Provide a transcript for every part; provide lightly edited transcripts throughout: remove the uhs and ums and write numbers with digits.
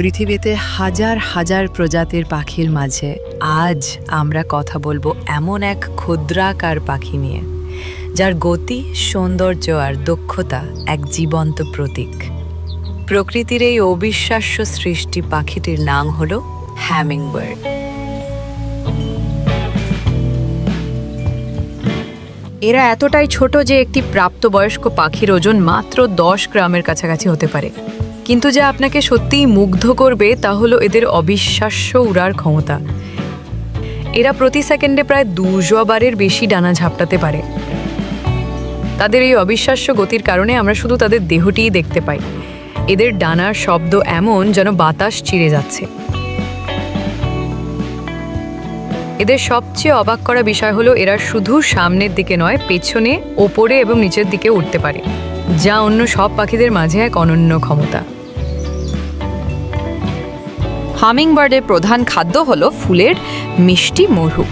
পৃথিবীতে হাজার হাজার প্রজাতির পাখির মাঝে আজ আমরা কথা বলবো এমন এক ক্ষুদ্রাকার পাখি নিয়ে, যার গতি, সৌন্দর্য আর দক্ষতা এক জীবন্ত প্রতীক। প্রকৃতির এই অবিশ্বাস্য সৃষ্টি পাখিটির নাম হলো হামিংবার্ড। এরা এতটাই ছোট যে একটি প্রাপ্তবয়স্ক পাখির ওজন মাত্র 10 গ্রামের কাছাকাছি হতে পারে, কিন্তু যা আপনাকে সত্যিই মুগ্ধ করবে তা হলো এদের অবিশ্বাস্য উড়ার ক্ষমতা। এরা প্রতি সেকেন্ডে প্রায় 200 বারের বেশি ডানা ঝাপটাতে পারে। তাদের এই অবিশ্বাস্য গতির কারণে আমরা শুধু তাদের দেহটিই দেখতে পাই। এদের ডানার শব্দ এমন যেন বাতাস চিরে যাচ্ছে। এদের সবচেয়ে অবাক করা বিষয় হলো এরা শুধু সামনের দিকে নয়, পেছনে, ওপরে এবং নিচের দিকে উঠতে পারে, যা অন্য সব পাখিদের মাঝে এক অনন্য ক্ষমতা। হামিংবার্ডের প্রধান খাদ্য হলো ফুলের মিষ্টি মধু।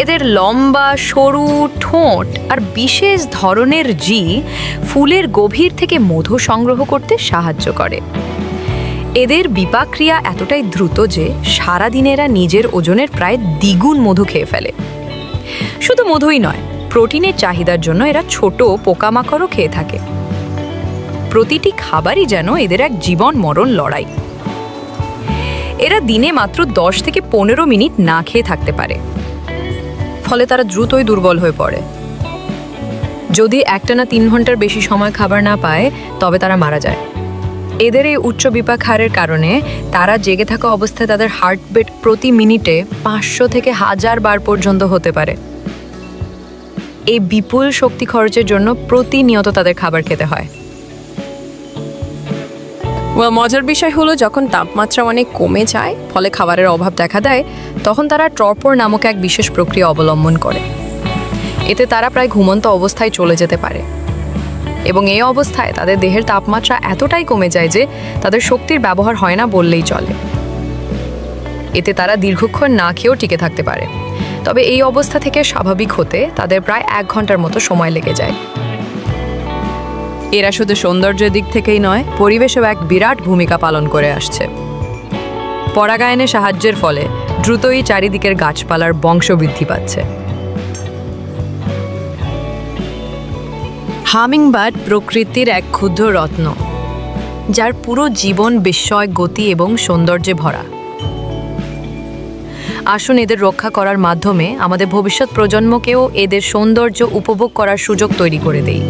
এদের লম্বা সরু ঠোঁট আর বিশেষ ধরনের জি ফুলের গভীর থেকে মধু সংগ্রহ করতে সাহায্য করে। এদের বিপাক্রিয়া এতটাই দ্রুত যে সারাদিন এরা নিজের ওজনের প্রায় দ্বিগুণ মধু খেয়ে ফেলে। শুধু মধুই নয়, প্রোটিনের চাহিদার জন্য এরা ছোট পোকামাকড়ও খেয়ে থাকে। প্রতিটি খাবারই যেন এদের এক জীবন মরণ লড়াই। এরা দিনে মাত্র 10 থেকে 15 মিনিট না খেয়ে থাকতে পারে, ফলে তারা দ্রুতই দুর্বল হয়ে পড়ে। যদি একটানা 3 ঘন্টার বেশি সময় খাবার না পায়, তবে তারা মারা যায়। এদের এই উচ্চ বিপাক হারের কারণে তারা জেগে থাকা অবস্থায় তাদের হার্টবিট প্রতি মিনিটে 500 থেকে 1000 বার পর্যন্ত হতে পারে। এই বিপুল শক্তি খরচের জন্য প্রতিনিয়ত তাদের খাবার খেতে হয়। মজার বিষয় হলো, যখন তাপমাত্রা অনেক কমে যায়, ফলে খাবারের অভাব দেখা দেয়, তখন তারা টর্পর নামক এক বিশেষ প্রক্রিয়া অবলম্বন করে। এতে তারা প্রায় ঘুমন্ত অবস্থায় চলে যেতে পারে, এবং এই অবস্থায় তাদের দেহের তাপমাত্রা এতটাই কমে যায় যে তাদের শক্তির ব্যবহার হয় না বললেই চলে। এতে তারা দীর্ঘক্ষণ না খেয়েও টিকে থাকতে পারে, তবে এই অবস্থা থেকে স্বাভাবিক হতে তাদের প্রায় 1 ঘন্টার মতো সময় লেগে যায়। এরা শুধু সৌন্দর্যের দিক থেকেই নয়, পরিবেশেও এক বিরাট ভূমিকা পালন করে আসছে। পরাগায়নে সাহায্যের ফলে দ্রুতই চারিদিকের গাছপালার বংশবৃদ্ধি পাচ্ছে। হামিংবার্ড প্রকৃতির এক ক্ষুদ্র রত্ন, যার পুরো জীবন বিস্ময়, গতি এবং সৌন্দর্যে ভরা। আসুন এদের রক্ষা করার মাধ্যমে আমাদের ভবিষ্যৎ প্রজন্মকেও এদের সৌন্দর্য উপভোগ করার সুযোগ তৈরি করে দেই।